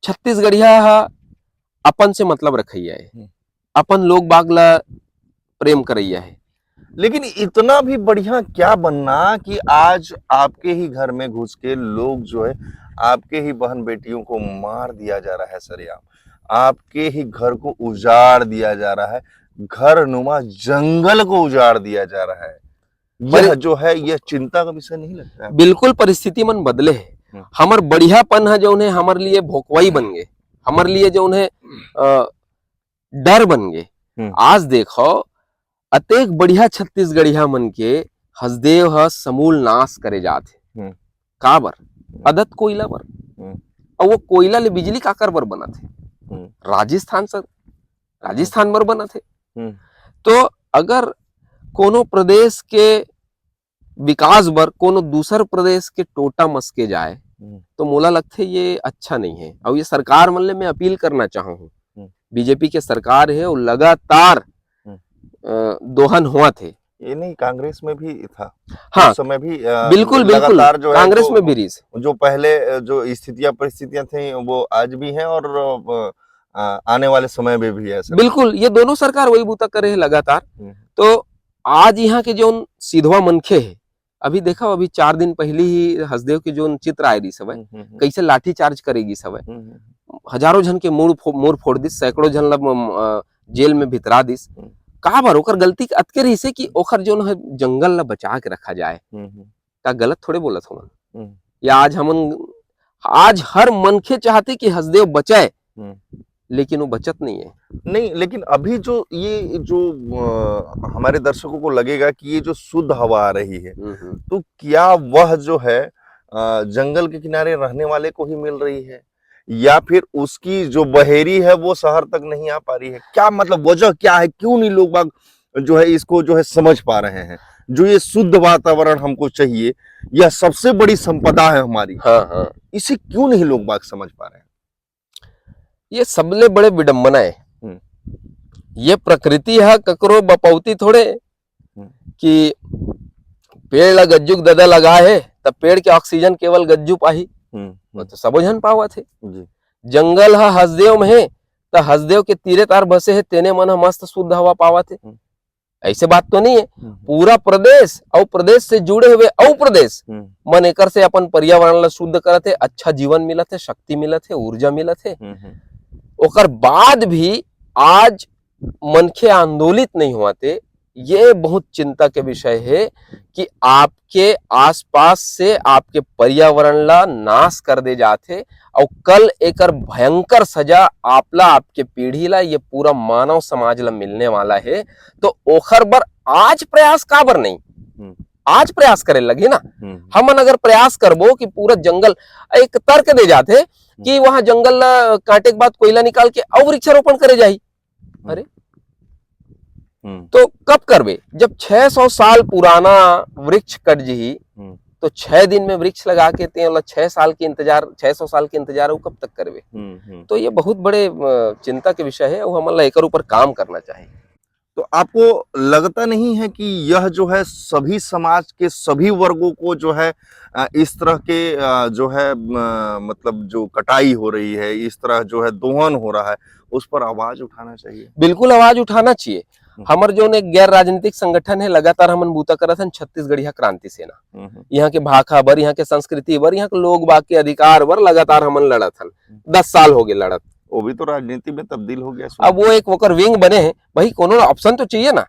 छत्तीसगढ़िया अपन से मतलब रखैया है, अपन लोग बाग ला प्रेम करैया है। लेकिन इतना भी बढ़िया क्या बनना कि आज आपके ही घर में घुस के लोग जो है आपके ही बहन बेटियों को मार दिया जा रहा है सरेआम, आपके ही घर को उजाड़ दिया जा रहा है, घर नुमा जंगल को उजाड़ दिया जा रहा है। यह जो है यह चिंता का विषय नहीं लगता है? बिल्कुल परिस्थिति मन बदले है, हमार बढ़ियापन है जो हमारे लिए भोकवाई बन गए, हमारे लिए जो डर बन गए। आज देखो अतेक बढ़िया छत्तीसगढ़िया मन के हसदेव ह समूल नाश करे जाथे, काबर अदत कोयला बर, और वो कोयला ले बिजली काकर बर बना थे, राजस्थान बर बना थे। तो अगर कोनो प्रदेश के विकास बर कोनो दूसर प्रदेश के टोटा मस्के जाए तो मोला लगथे ये अच्छा नहीं है। और ये सरकार मन ले मैं अपील करना चाहूँ हूँ, बीजेपी के सरकार है और लगातार दोहन हुआ थे। ये नहीं, कांग्रेस में भी था। हाँ, उस समय भी बिल्कुल बिल्कुल जो कांग्रेस में भी रीस जो पहले जो स्थितियां परिस्थितियां थी वो आज भी हैं और आने वाले समय में भी है। बिल्कुल, ये दोनों सरकार वही बूता करे है लगातार। तो आज यहाँ के जो सीधवा मनखे है, अभी देखा अभी 4 दिन पहले ही हसदेव के जो चित्र आए रही सब कैसे लाठी चार्ज करेगी सब, हजारों जन के मोर फोड़ दिस, सैकड़ों जन ला जेल में भितरा दिस। कहा बार ओकर गलती अतके रही से कि ओकर जो है जंगल ला बचा के रखा जाए, का गलत थोड़े बोलत हमन। या आज हर मनखे चाहते कि हसदेव बचाए, लेकिन वो बचत नहीं है। नहीं, लेकिन अभी जो ये जो हमारे दर्शकों को लगेगा कि ये जो शुद्ध हवा आ रही है, तो क्या वह जो है जंगल के किनारे रहने वाले को ही मिल रही है, या फिर उसकी जो बहेरी है वो शहर तक नहीं आ पा रही है? क्या मतलब वजह क्या है, क्यों नहीं लोग बाग जो है इसको जो है समझ पा रहे हैं? जो ये शुद्ध वातावरण हमको चाहिए, यह सबसे बड़ी संपदा है हमारी। हाँ। इसे क्यों नहीं लोग बाग समझ पा रहे हैं? ये सबले बड़े विडंबना है। ये प्रकृति है ककरो बपौती थोड़े कि पेड़ ला गज्जुक ददा लगा है तब पेड़ के ऑक्सीजन केवल गज्जू पाही, वो तो सबो झन पावत है। जंगल है हसदेव में है तो हसदेव के तीरे तार बसे है, तेने मन मस्त शुद्ध हवा पावत है। ऐसे बात तो नहीं है। पूरा प्रदेश और प्रदेश से जुड़े हुए और प्रदेश मन एकर से अपन पर्यावरण ला शुद्ध करत है, अच्छा जीवन मिलत है, शक्ति मिलत है, ऊर्जा मिलत है। ओकर बाद भी आज मनखे आंदोलित नहीं हुआते, ये बहुत चिंता के विषय है कि आपके आसपास से आपके पर्यावरण ला नाश कर दे जाते और कल एकर भयंकर सजा आपला आपके पीढ़ी ला, ये पूरा मानव समाज ला मिलने वाला है। तो ओखर बर आज प्रयास काबर नहीं, आज प्रयास करे लगे ना। हमन अगर प्रयास करबो कि पूरा जंगल, एक तर्क दे जाते कि वहां जंगल काटे के बाद कोयला निकाल के और वृक्षारोपण करे जाही। अरे तो कब करबे? जब 600 साल पुराना वृक्ष कट जी तो 6 दिन में वृक्ष लगा के 6 साल की इंतजार, 600 साल की इंतजार वो कब तक करबे? तो ये बहुत बड़े चिंता के विषय है और हमन ला एकर ऊपर काम करना चाहिए। तो आपको लगता नहीं है कि यह जो है सभी समाज के सभी वर्गों को जो है इस तरह के जो है मतलब जो कटाई हो रही है, इस तरह जो है दोहन हो रहा है, उस पर आवाज उठाना चाहिए? बिल्कुल आवाज उठाना चाहिए। हमर जो एक गैर राजनीतिक संगठन है, लगातार हमन बूता करत हन छत्तीसगढ़िया क्रांति सेना। यहाँ के भाखा बर, यहाँ के संस्कृति बर, यहाँ के लोग बाग के अधिकार बर लगातार हमन लड़त हन। 10 साल हो गए लड़त। वो भी तो राजनीति में तब्दील हो गया। अब वो एक वोकर विंग बने हैं भाई, कोनो ऑप्शन तो चाहिए ना।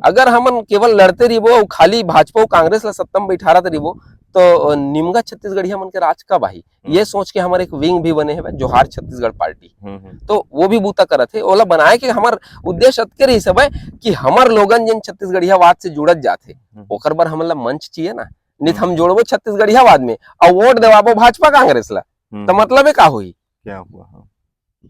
अगर हमन केवल लड़ते रहिबो, खाली भाजपा और कांग्रेस ला सत्ता में बैठा रहते रहिबो तो निमगा छत्तीसगढ़िया मन के राज का भाई, ये सोच के हमारे एक विंग भी बने हैं जोहार छत्तीसगढ़ पार्टी। तो वो भी बूता करत है, ओला बनाए के हमार उद्देश्य अतके रही सब है कि हमार लोगन जिन छत्तीसगढ़ियावाद से जुड़त जाते ओकर बर हमन ला मंच चाहिए ना। नित हम जोड़बो छत्तीसगढ़ियावाद में और वोट देवाबो भाजपा कांग्रेस ला, तो मतलब का हुई? क्या हुआ?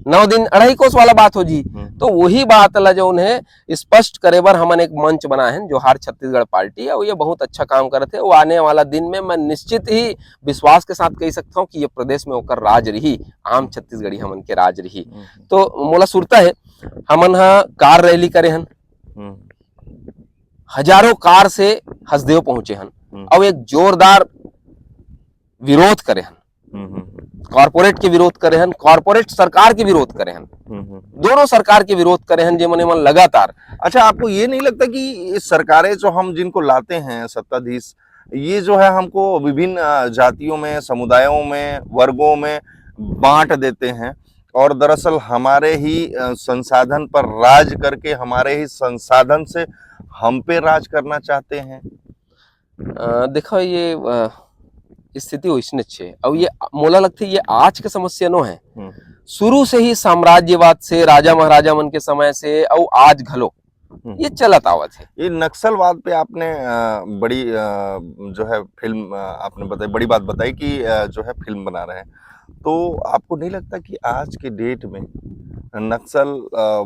9 दिन 2.5 कोस वाला बात हो जी। तो वही बात ला जो उन्हें स्पष्ट करे बर हमन एक मंच बनाए हैं जोहार छत्तीसगढ़ पार्टी, और ये बहुत अच्छा काम करते हैं। वो आने वाला दिन में मैं निश्चित ही विश्वास के साथ कह सकता हूँ कि ये प्रदेश में होकर राज रही, आम छत्तीसगढ़ी हमन के राज रही। तो मोला सुरता है हमन हा कार रैली करे हन, हजारों कार से हसदेव पहुंचे हन और एक जोरदार विरोध करे हन। कॉर्पोरेट के विरोध करे हन, कॉर्पोरेट सरकार के विरोध करे हन, दोनों सरकार के विरोध करे हन जे मने मन लगातार। अच्छा, आपको ये नहीं लगता कि सरकारें जो हम जिनको लाते हैं सत्ताधीश, ये जो है हमको विभिन्न जातियों में, समुदायों में, वर्गों में बांट देते हैं और दरअसल हमारे ही संसाधन पर राज करके हमारे ही संसाधन से हम पे राज करना चाहते हैं? देखो ये स्थिति वैसने छे और ये मोला लगता है ये आज के समस्या नो है। शुरू से ही साम्राज्यवाद से, राजा महाराजा मन के समय से और आज घलो ये चलत आवत है। ये नक्सलवाद पे आपने बड़ी जो है फिल्म आपने बताई, बड़ी बात बताई कि जो है फिल्म बना रहे हैं। तो आपको नहीं लगता कि आज के डेट में नक्सल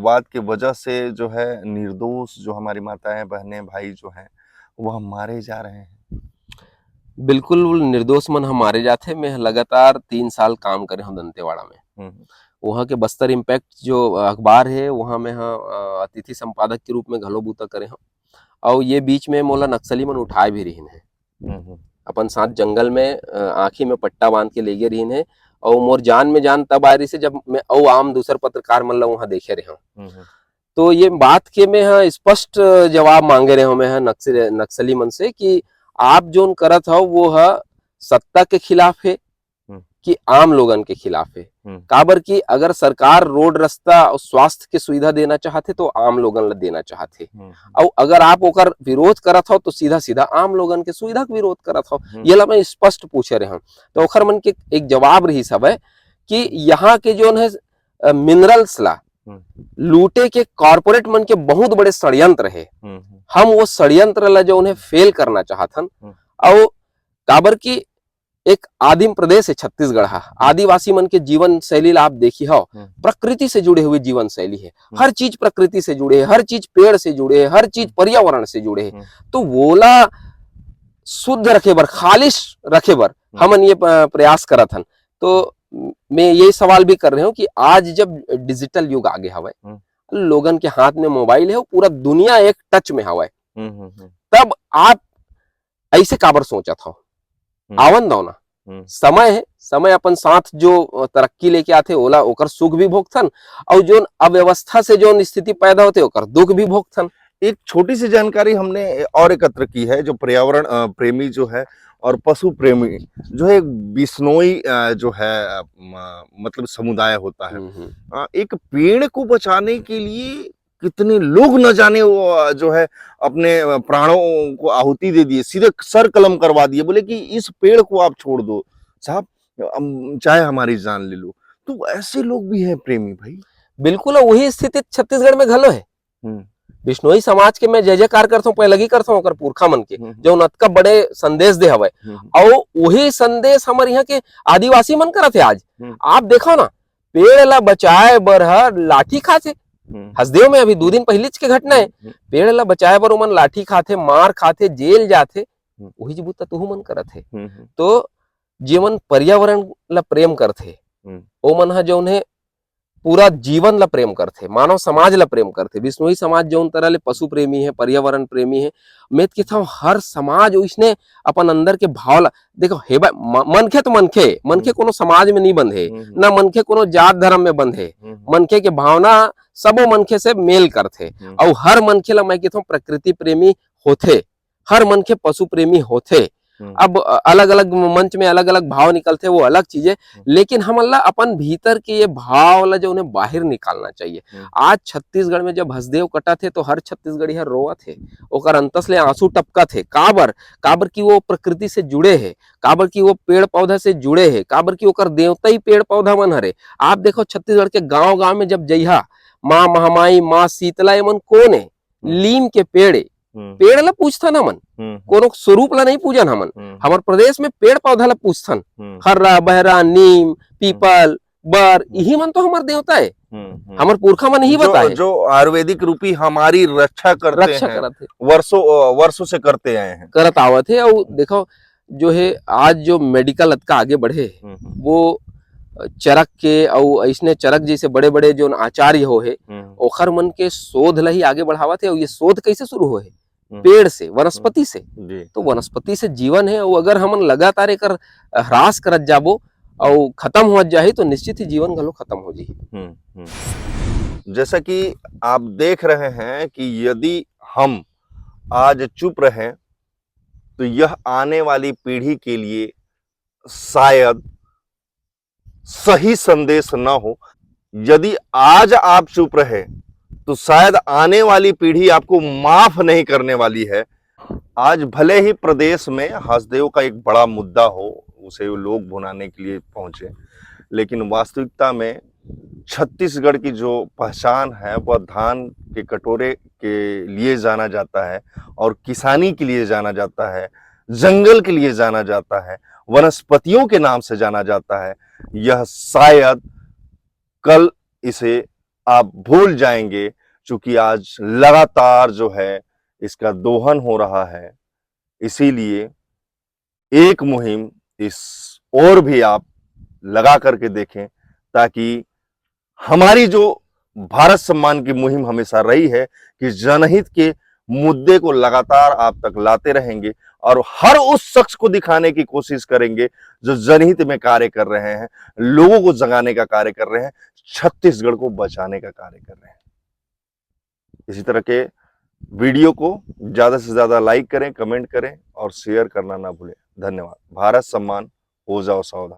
वाद के वजह से जो है निर्दोष जो हमारी माताएं बहनें भाई जो हैं वह मारे जा रहे हैं? बिल्कुल निर्दोष मन हम मारे जाते। मैं लगातार 3 साल काम करे हूँ दंतेवाड़ा में। वहाँ के बस्तर इम्पैक्ट जो अखबार है वहाँ में हाँ अतिथि संपादक के रूप में घलो बूता करे हूँ। और ये बीच में मोला नक्सली मन उठाए भी रहीन है। अपन साथ जंगल में आँखी में पट्टा बांध के ले गए रहीन है। और मोर जान में जान तब आ रही से जब मैं औ आम दूसर पत्रकार मन ला वहाँ देखे रहे हूँ। तो ये बात के मैं हाँ स्पष्ट जवाब मांगे रहे हूँ मैं हाँ नक्सली मन से कि आप जोन करत हो वो है सत्ता के खिलाफ है कि आम लोगन के खिलाफ है। काबर की अगर सरकार रोड रास्ता और स्वास्थ्य के सुविधा देना चाहते तो आम लोगन ला देना चाहते। और अगर आप ओकर विरोध करत हो तो सीधा सीधा आम लोगन के सुविधा के विरोध करत हो। ये ला मैं स्पष्ट पूछे रहे हूँ। तो ओखर मन के एक जवाब रही सब है कि यहाँ के जोन है मिनरल्स ला लूटे के कॉर्पोरेट मन के बहुत बड़े षड्यंत्र है। हम वो षड्यंत्र ला जो उन्हें फेल करना चाहतन। और काबर की एक आदिम प्रदेश है छत्तीसगढ़। आदिवासी मन के जीवन शैली ला आप देखी हो, प्रकृति से जुड़े हुए जीवन शैली है। हर चीज प्रकृति से जुड़े है, हर चीज पेड़ से जुड़े है, हर चीज पर्यावरण से जुड़े है। तो वोला शुद्ध रखे बर, खालिश रखे बर हमन ये प्रयास करत हन। तो मैं ये सवाल भी कर रहे हूँ कि आज जब डिजिटल युग आगे हवे, लोगन के हाथ में मोबाइल है, पूरा दुनिया एक टच में हवे, तब आप ऐसे काबर सोचत हो? आवन दो ना, समय है, समय अपन साथ जो तरक्की लेके आते ओला ओकर सुख भी भोगथन और जो अव्यवस्था से जो स्थिति पैदा होते ओकर दुख भी भोगथन। एक छोटी सी जानकारी हमने और एकत्र की है, जो पर्यावरण प्रेमी जो है और पशु प्रेमी जो है, बिश्नोई जो है मतलब समुदाय होता है। एक पेड़ को बचाने के लिए कितने लोग न जाने वो जो है अपने प्राणों को आहुति दे दिए, सीधे सर कलम करवा दिए, बोले कि इस पेड़ को आप छोड़ दो साहब, चाहे हमारी जान ले लो। तो ऐसे लोग भी हैं प्रेमी भाई। बिल्कुल वही स्थिति छत्तीसगढ़ में घलो है। बिश्नोई समाज के मैं जय जयकार करता हूँ, पहले करता हूँ ओकर पुरखा मन के जो नतका बड़े संदेश दे हवे। और वही संदेश हमारे यहाँ के आदिवासी मन करत है। आज आप देखो ना, पेड़ ला बचाए बर लाठी खाते। हसदेव में अभी 2 दिन पहले के घटना है, पेड़ ला बचाए बर ओमन लाठी खाते, मार खाते, जेल जाते। वही जबूता तुहू मन करत है। तो जीवन पर्यावरण ला प्रेम करते ओमन हा जौन है पूरा जीवन ला प्रेम करते, मानव समाज ला प्रेम करते। बिश्नोई समाज जौन तरह ले पशु प्रेमी है, पर्यावरण प्रेमी है। मैं कहता हूँ हर समाज उसने अपन अंदर के भाव ला देखो हे मनखे तो मनखे कोनो समाज में नहीं बंधे, ना मनखे कोनो जात धर्म में बंधे। मनखे के भावना सबो मनखे से मेल करते। और हर मनखे ला मैं कहता हूँ प्रकृति प्रेमी होते, हर मनखे पशु प्रेमी होते। अब अलग अलग मंच में अलग अलग भाव निकलते, वो अलग चीजें, लेकिन हमन ला अपन भीतर के ये भाव ला जो उन्हें बाहर निकालना चाहिए। आज छत्तीसगढ़ में जब हसदेव कटा थे तो हर छत्तीसगढ़ी हर रोआ थे, ओकर अंतस ले आंसू टपका थे। काबर की वो प्रकृति से जुड़े है, काबर की वो पेड़ पौधा से जुड़े है, काबर की ओकर देवता ही पेड़ पौधा मन हरे। आप देखो छत्तीसगढ़ के गांव गांव में जब जइहा, माँ महामाई, माँ शीतला, ये मन कौन है? लीम के पेड़ ला पूछथन हमन, कोनो स्वरूप ला नहीं पूजन हमन। हमार प्रदेश में पेड़ पौधा ला पूछथन, हर्रा, बहरा, नीम, पीपल, बर, यही मन तो हमार देवता है। हमार पुरखा मन ही बताए जो आयुर्वेदिक रूपी हमारी रक्षा करते हैं, वर्षों से करते आए हैं, करत आवत है। और देखो जो है आज जो मेडिकल अतका आगे बढ़े, वो चरक के और ऐसने चरक जैसे बड़े बड़े जो आचार्य हो है ओखर मन के शोध ला ही आगे बढ़ावत है। और ये शोध कैसे शुरू हो है? पेड़ से, वनस्पति से। तो वनस्पति से जीवन है, और अगर हमन लगातार एक ह्रास करत जाबो और खत्म हो जाए तो निश्चित ही जीवन घलो खत्म हो जाए। जैसा कि आप देख रहे हैं कि यदि हम आज चुप रहे तो यह आने वाली पीढ़ी के लिए शायद सही संदेश न हो। यदि आज आप चुप रहे तो शायद आने वाली पीढ़ी आपको माफ नहीं करने वाली है। आज भले ही प्रदेश में हसदेव का एक बड़ा मुद्दा हो, उसे लोग भुनाने के लिए पहुंचे, लेकिन वास्तविकता में छत्तीसगढ़ की जो पहचान है वह धान के कटोरे के लिए जाना जाता है, और किसानी के लिए जाना जाता है, जंगल के लिए जाना जाता है। वनस्पतियों के नाम से जाना जाता है, यह शायद कल इसे आप भूल जाएंगे, क्योंकि आज लगातार जो है इसका दोहन हो रहा है। इसीलिए एक मुहिम इस और भी आप लगा करके देखें, ताकि हमारी जो भारत सम्मान की मुहिम हमेशा रही है कि जनहित के मुद्दे को लगातार आप तक लाते रहेंगे और हर उस शख्स को दिखाने की कोशिश करेंगे जो जनहित में कार्य कर रहे हैं, लोगों को जगाने का कार्य कर रहे हैं, छत्तीसगढ़ को बचाने का कार्य कर रहे हैं। इसी तरह के वीडियो को ज्यादा से ज्यादा लाइक करें, कमेंट करें और शेयर करना ना भूलें। धन्यवाद। भारत सम्मान, हो जाओ सावधान।